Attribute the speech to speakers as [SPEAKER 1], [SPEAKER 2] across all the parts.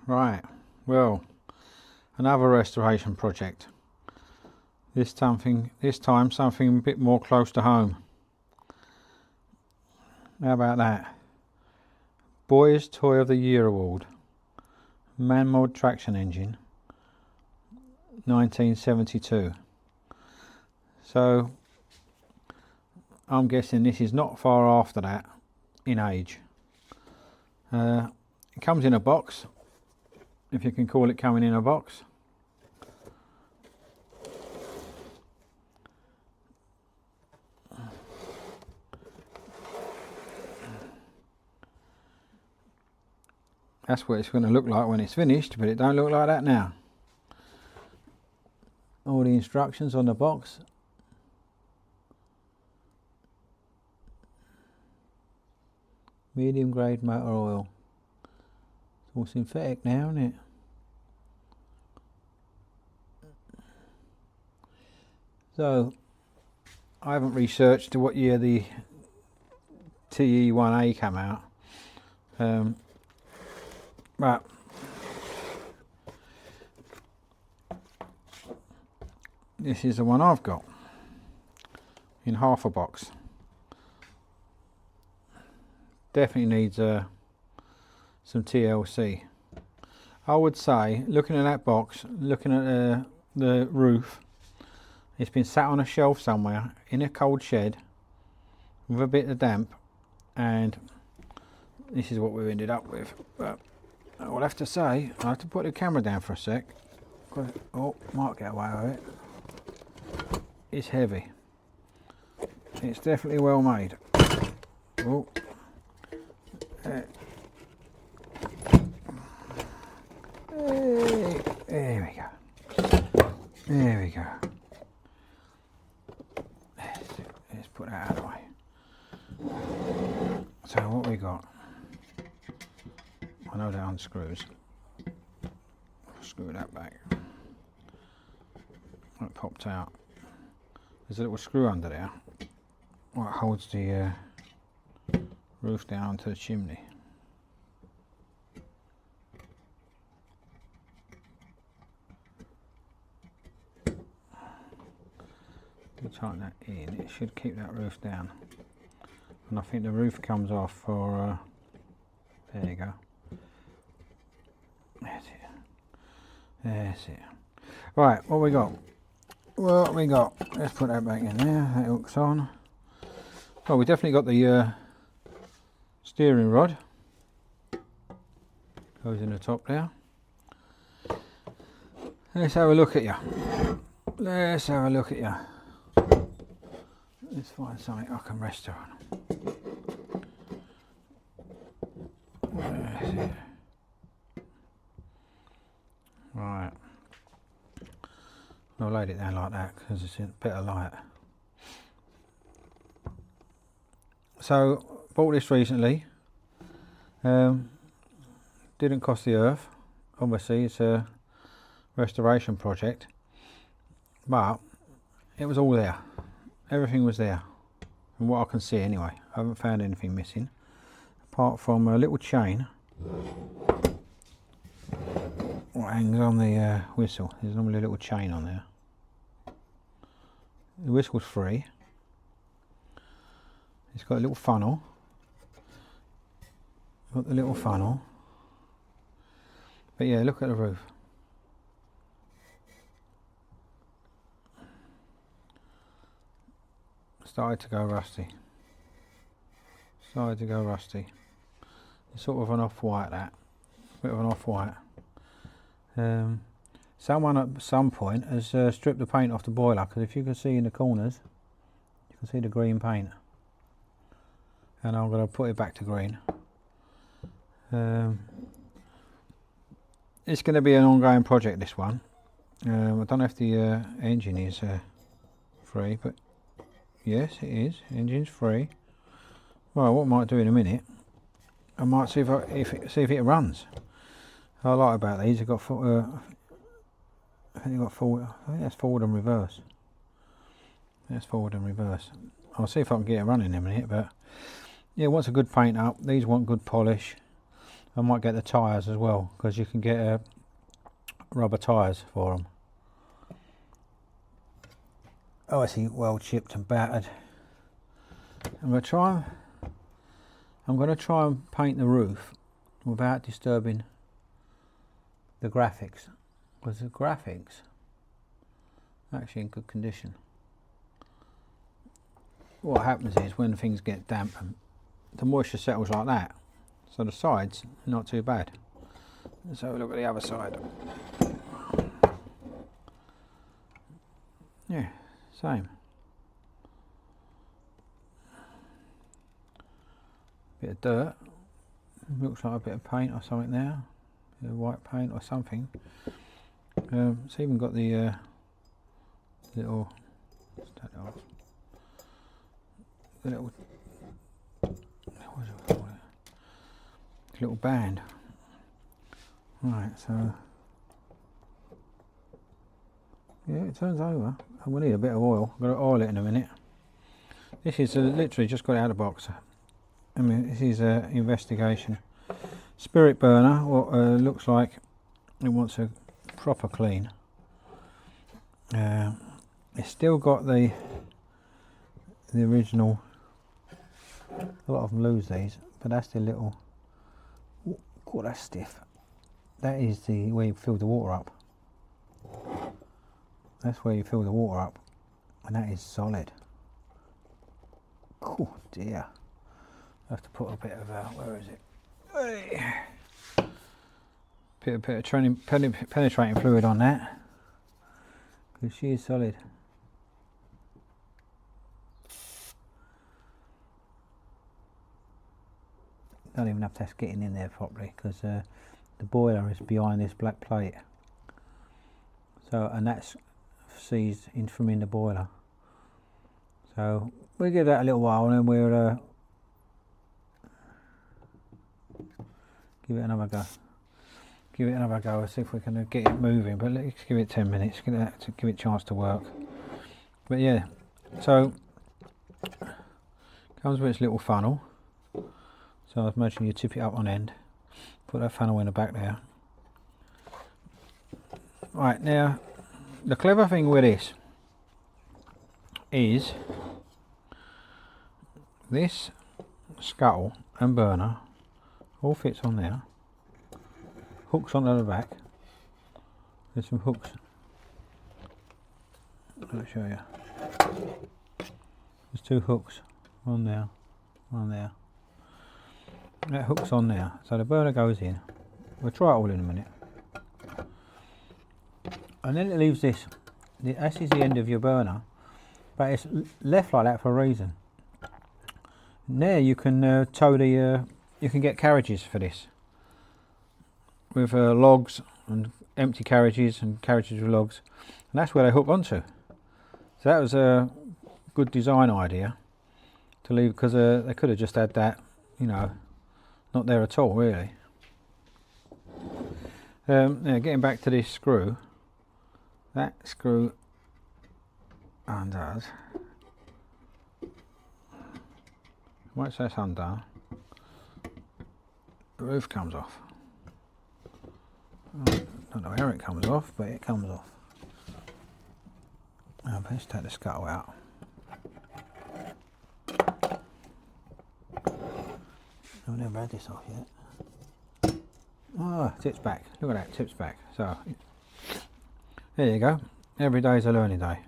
[SPEAKER 1] Right, well, another restoration project. This time something a bit more close to home. How about that? Boys Toy of the Year Award. Mamod traction engine. 1972. So I'm guessing this is not far after that in age. It comes in a box, if you can call it coming in a box. That's what it's going to look like when it's finished, but it don't look like that now. All the instructions on the box. Medium grade motor oil. It's all synthetic now, isn't it? So, I haven't researched to what year the TE1A came out. But this is the one I've got in half a box. Definitely needs some TLC. I would say, looking at that box, looking at the roof, it's been sat on a shelf somewhere in a cold shed with a bit of damp, and this is what we've ended up with. But I will have to say, I have to put the camera down for a sec. Oh, might get away with it. It's heavy. It's definitely well made. Oh. There we go. There we go. Let's put that out of the way. So what we got? I know that unscrews. Screw that back. It popped out. There's a little screw under there. What holds the roof down to the chimney. If you tighten that in, it should keep that roof down. And I think the roof comes off for, there you go. That's it. That's it. Right, what we got? What we got? Let's put that back in there. That hooks on. Well, we definitely got the steering rod. Goes in the top there. Let's have a look at you. Let's have a look at you. Let's find something I can rest her on. That's it. Right. I'll lay it down like that because it's a bit of light. So, bought this recently. Didn't cost the earth. Obviously, it's a restoration project, but it was all there. Everything was there, from what I can see anyway. I haven't found anything missing, apart from a little chain what hangs on the whistle. There's normally a little chain on there. The whistle's free. It's got a little funnel. Got the little funnel. But yeah, look at the roof. Started to go rusty. Started to go rusty. It's sort of an off-white, that. Bit of an off-white. Someone at some point has stripped the paint off the boiler, because if you can see in the corners, you can see the green paint. And I'm going to put it back to green. It's going to be an ongoing project, this one. I don't know if the engine is free, but yes, it is. Engine's free. Well, what I might do in a minute, I might see if it runs. What I like about these, I've got I think that's forward and reverse. That's forward and reverse. I'll see if I can get it running in a minute, but yeah, it wants a good paint up. These want good polish. I might get the tyres as well, because you can get rubber tyres for them. Oh, I see, well chipped and battered. I'm going to try and paint the roof without disturbing the graphics, because the graphics are actually in good condition. What happens is when things get damp, the moisture settles like that, so the sides are not too bad. Let's have a look at the other side. Yeah, same. Bit of dirt, looks like a bit of paint or something there, a bit of white paint or something. It's even got the little, let's take that off. The little, what do I call it? Little band. Right, so yeah, it turns over. I'm going to need a bit of oil. I'm going to oil it in a minute. This is literally just got it out of the box. I mean, this is an investigation. Spirit burner, what looks like it wants a proper clean. It's still got the original. A lot of them lose these, but that's the little. Oh, that's stiff. That is the where you fill the water up. That's where you fill the water up, and that is solid. Oh dear. I have to put a bit of where is it? Hey. Bit of penetrating fluid on that, because she is solid. Don't even have to get in there properly, because the boiler is behind this black plate. So, and that's seized in from in the boiler. So we'll give that a little while, and then we'll give it another go. Give it another go and see if we can get it moving. But let's give it 10 minutes. Give it a chance to work. But yeah, so comes with its little funnel. So I imagine you tip it up on end, put that funnel in the back there. Right, now the clever thing with this is this scuttle and burner all fits on there, hooks onto the back. There's some hooks, I'll show you. There's two hooks, one there, one there. That hook's on there, so the burner goes in. We'll try it all in a minute. And then it leaves this. This is the end of your burner, but it's left like that for a reason. And there you can tow the, you can get carriages for this. With logs and empty carriages and carriages with logs. And that's where they hook onto. So that was a good design idea to leave, because they could have just had that, you know, not there at all, really. Now getting back to this screw, that screw undoes. Once that's undone, the roof comes off. I don't know how it comes off, but it comes off. Now let's take the scuttle out. I've never had this off yet. Oh, tips back. Look at that, tips back. So, there you go. Every day is a learning day.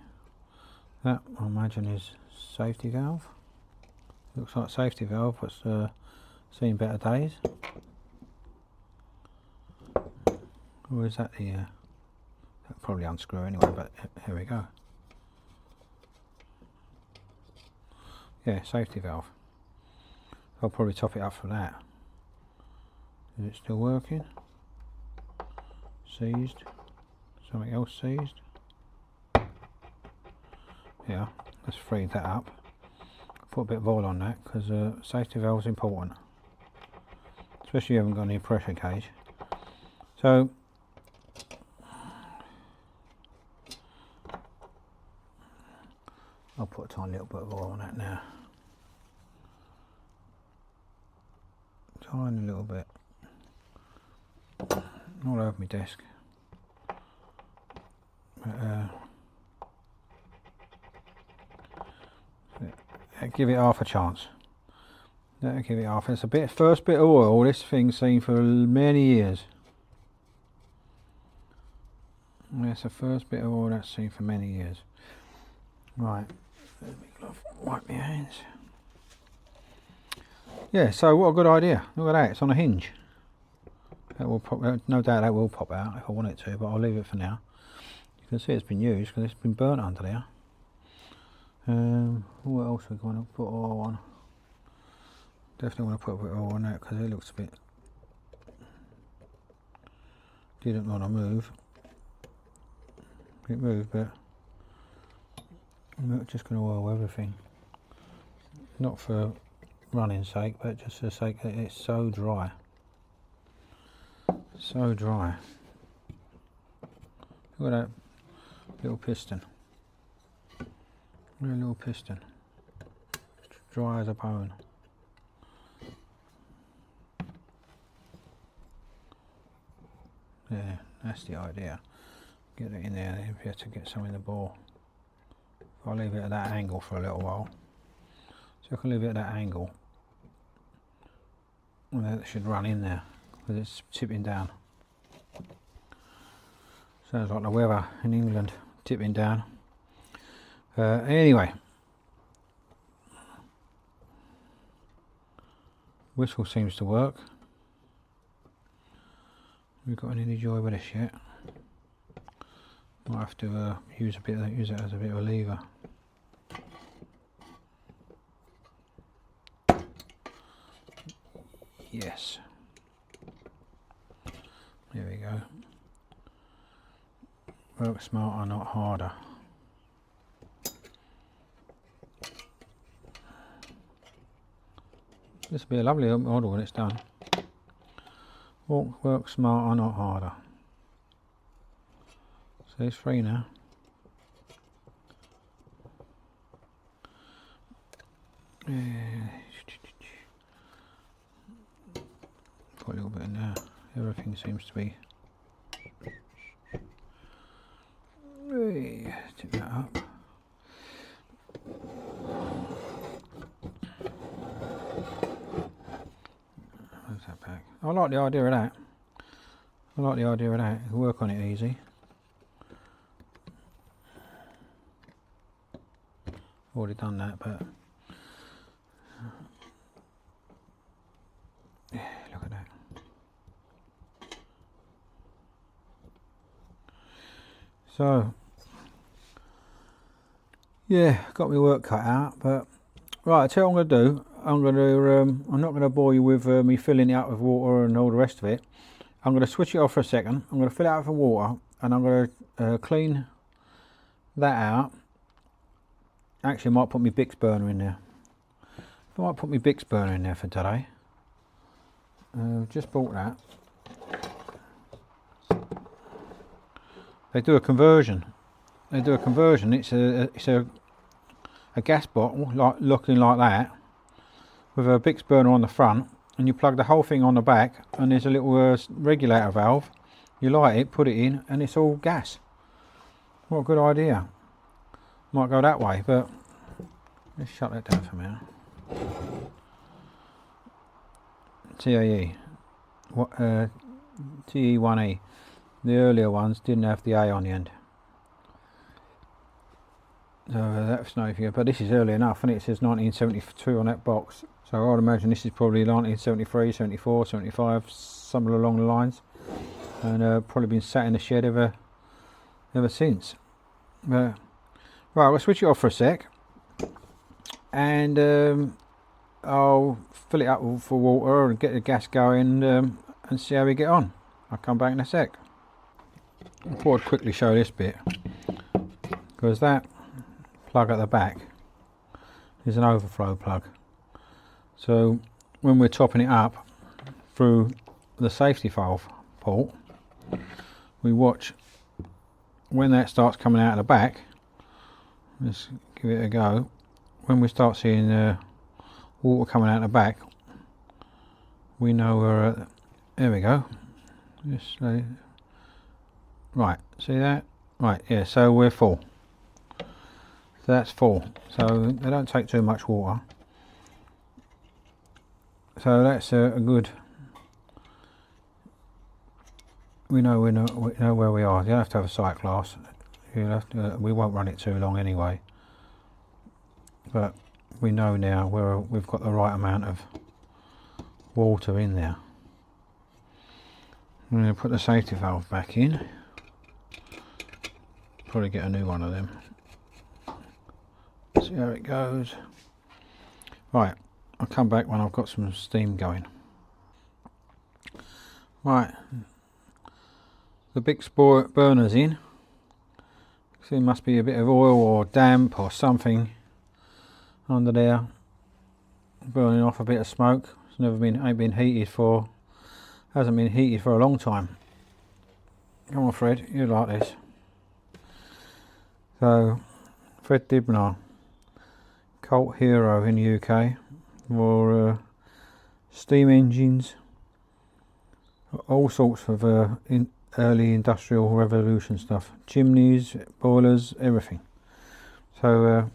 [SPEAKER 1] That, I imagine, is safety valve. Looks like safety valve, but seen better days. Or is that the... that'll probably unscrew anyway, but here we go. Yeah, safety valve. I'll probably top it up for that. Is it still working? Seized. Something else seized. Yeah, let's free that up. Put a bit of oil on that, because safety valve is important. Especially if you haven't got any pressure gauge. So, I'll put a tiny little bit of oil on that now. Tiny little bit. all over my desk. But, give it half a chance. That'll give it half. It's a first bit of oil this thing's seen for many years. That's the first bit of oil that's seen for many years. Right, let me wipe my hands. Yeah, so what a good idea. Look at that, it's on a hinge. That will pop, no doubt that will pop out if I want it to, but I'll leave it for now. You can see it's been used because it's been burnt under there. What else are we going to put oil on? Definitely want to put a bit of oil on that because it looks a bit... Didn't want to move. It moved, but I'm not just going to oil everything. Not for running sake, but just for the sake that it's so dry. So dry. Look at that little piston. Little piston. Dry as a bone. Yeah, that's the idea. Get it in there and you have to get some in the bore. I'll leave it at that angle for a little while. So I can leave it at that angle. And that should run in there because it's tipping down. Sounds like the weather in England, tipping down. Anyway, whistle seems to work. We've got any joy with this yet? Might have to use it as a bit of a lever. Yes. There we go. Work smarter, not harder. This will be a lovely model when it's done. Work smarter, not harder. So it's free now. Put a little bit in there. Everything seems to be. Tip that up. Where's that back? I like the idea of that. I like the idea of that. You can work on it easy. Already done that, but yeah, look at that. So yeah, got my work cut out, but right, I tell you what I'm going to do. I'm not going to bore you with me filling it up with water and all the rest of it. I'm going to switch it off for a second. I'm going to fill it out with water, and I'm going to clean that out. Actually, I might put my Bix burner in there. I might put my Bix burner in there for today. Just bought that. They do a conversion. It's a gas bottle, looking like that, with a Bix burner on the front, and you plug the whole thing on the back, and there's a little regulator valve. You light it, put it in, and it's all gas. What a good idea. Might go that way, but let's shut that down for a minute. TAE, TE1A. The earlier ones didn't have the A on the end. So that's no good, but this is early enough, and it says 1972 on that box. So I would imagine this is probably 1973, 74, 75, somewhere along the lines. And probably been sat in the shed ever since. Right, we'll switch it off for a sec, and I'll fill it up for water and get the gas going, and see how we get on. I'll come back in a sec. I thought I'd quickly show this bit, because that plug at the back is an overflow plug. So when we're topping it up through the safety valve port, we watch when that starts coming out of the back. Let's give it a go. When we start seeing water coming out of the back, we know we're there we go. Just right, see that? Right, yeah, so we're full. So that's full. So they don't take too much water. So that's a good. We know where we are. You don't have to have a sight glass. You have to, we won't run it too long anyway. But we know now where we've got the right amount of water in there. I'm going to put the safety valve back in. Probably get a new one of them. See how it goes. Right, I'll come back when I've got some steam going. Right, the big burner's in. So there must be a bit of oil or damp or something under there, burning off a bit of smoke. It's ain't been heated for, hasn't been heated for a long time. Come on, Fred, you like this. So, Fred Dibnar, cult hero in the UK for steam engines, all sorts of early industrial revolution stuff, chimneys, boilers, everything. So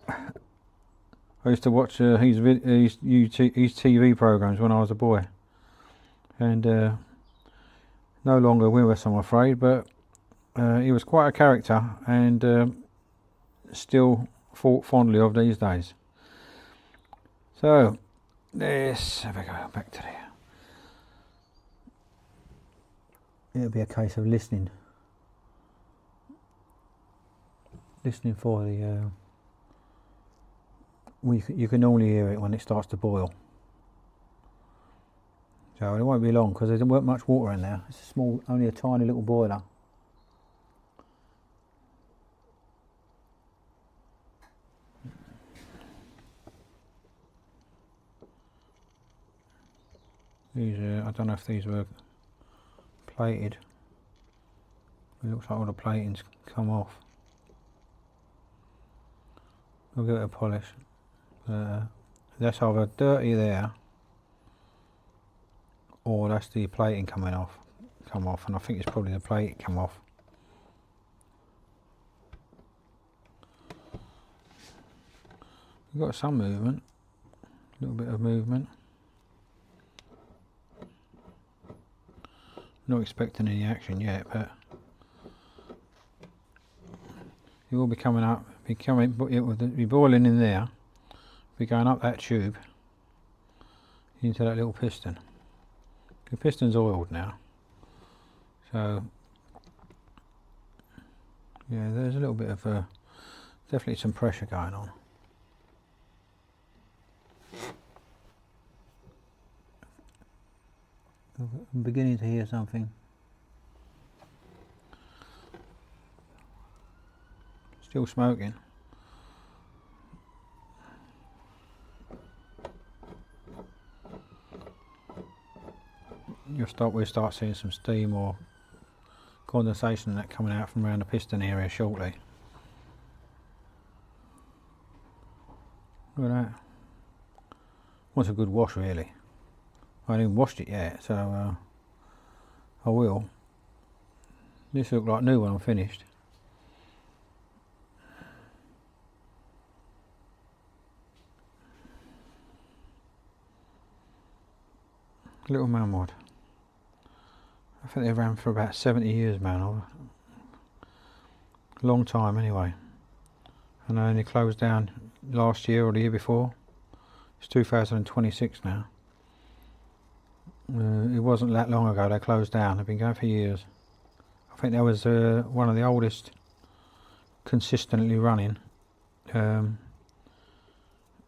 [SPEAKER 1] I used to watch his TV programs when I was a boy, and no longer with us, I'm afraid, but he was quite a character, and still thought fondly of these days. So let's have a go back to there. It'll be a case of listening for the you can normally hear it when it starts to boil. So it won't be long because there weren't much water in there. It's a small, only a tiny little boiler. These I don't know if these were plated. It looks like all the plating's come off. We'll give it a polish. That's either dirty there, or that's the plating come off, and I think it's probably the plate come off. We've got some movement, a little bit of movement. Not expecting any action yet, but it will be coming up. It will be boiling in there. Be going up that tube into that little piston. The piston's oiled now, so yeah, there's a little bit of definitely some pressure going on. I'm beginning to hear something. Still smoking. We'll start seeing some steam or condensation and that coming out from around the piston area shortly. Look at that. Wants a good wash, really. I haven't even washed it yet, so I will. This looks like new when I'm finished. Little Mamod. I think they ran for about 70 years, man. Long time anyway. And they only closed down last year or the year before. It's 2026 now. It wasn't that long ago they closed down. They've been going for years. I think that was one of the oldest consistently running toy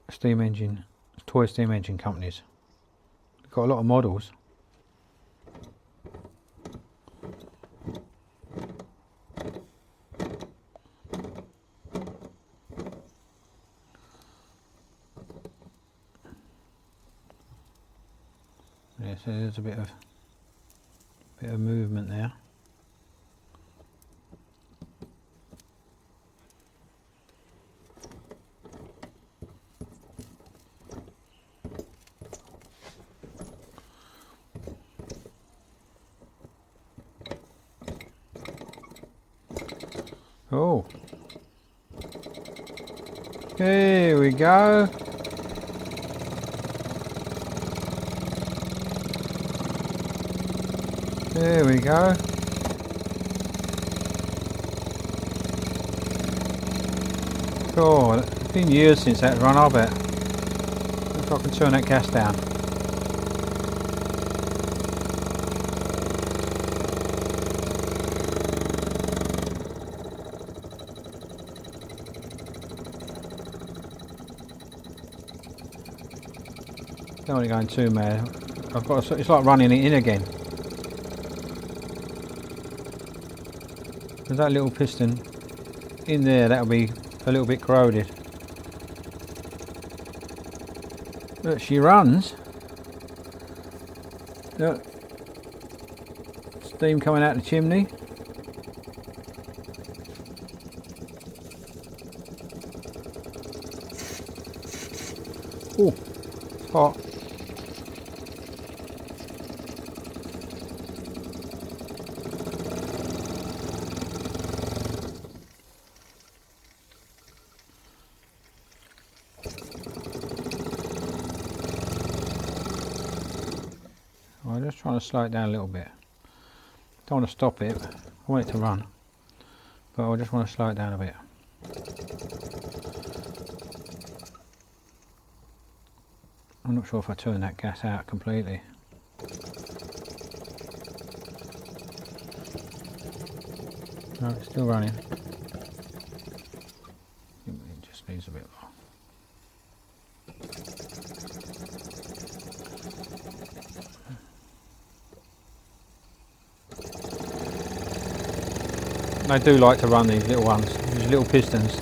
[SPEAKER 1] steam engine companies. Got a lot of models. Yeah, so there's a bit of movement there. Oh, here we go. There we go. God, it's been years since that run, I bet. If I can turn that gas down. Don't want to go in too mad. It's like running it in again. There's that little piston in there, that'll be a little bit corroded. Look, she runs. Look, steam coming out the chimney. Oh, it's hot. I'm just trying to slow it down a little bit. Don't want to stop it. I want it to run, but I just want to slow it down a bit. I'm not sure if I turn that gas out completely. No, it's still running. It just needs a bit more. They do like to run these little ones, these little pistons.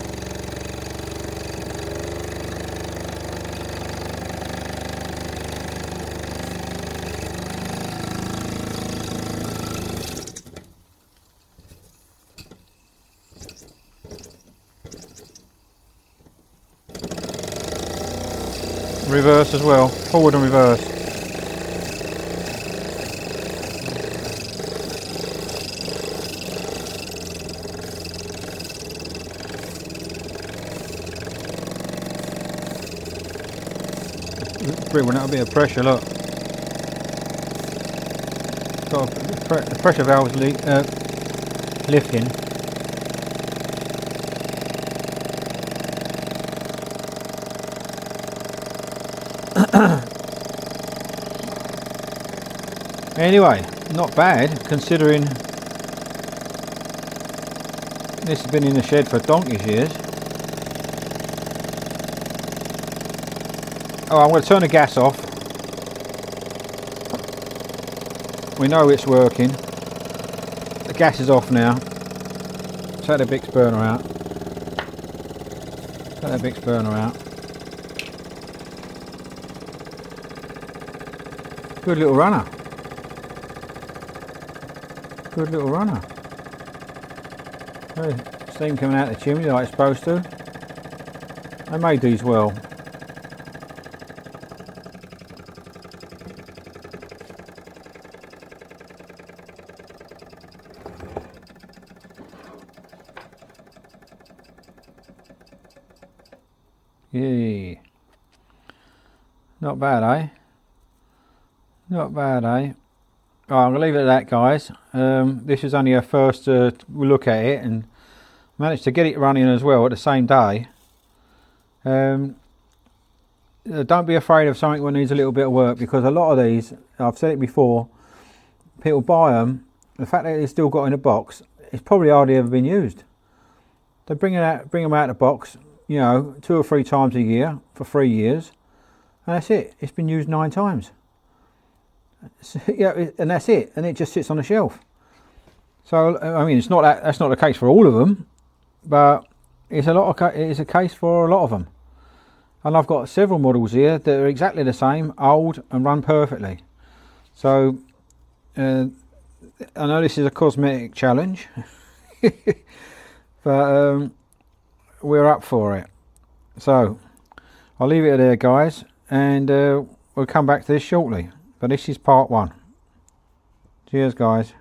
[SPEAKER 1] Reverse as well, forward and reverse. When that'll be a pressure, look. Got the pressure valve's lifting. Anyway, not bad considering this has been in the shed for donkey's years. Oh, I'm going to turn the gas off. We know it's working. The gas is off now. Take the Bix burner out. Take the Bix burner out. Good little runner. Good little runner. Hey, steam coming out the chimney like it's supposed to. They made these well. Yeah. Not bad, eh? Not bad, eh? Oh, I'm going to leave it at that, guys. This is only our first look at it, and managed to get it running as well at the same day. Don't be afraid of something that needs a little bit of work, because a lot of these, I've said it before, people buy them, the fact that it's still got in a box, it's probably hardly ever been used. They bring them out of the box, you know, 2 or 3 times a year for 3 years, and that's it. It's been used 9 times. Yeah, and that's it, and it just sits on the shelf. So I mean, that's not the case for all of them, but it's a case for a lot of them. And I've got several models here that are exactly the same, old and run perfectly. So I know this is a cosmetic challenge, but we're up for it. So I'll leave it there, guys, and we'll come back to this shortly. But this is part 1. Cheers, guys.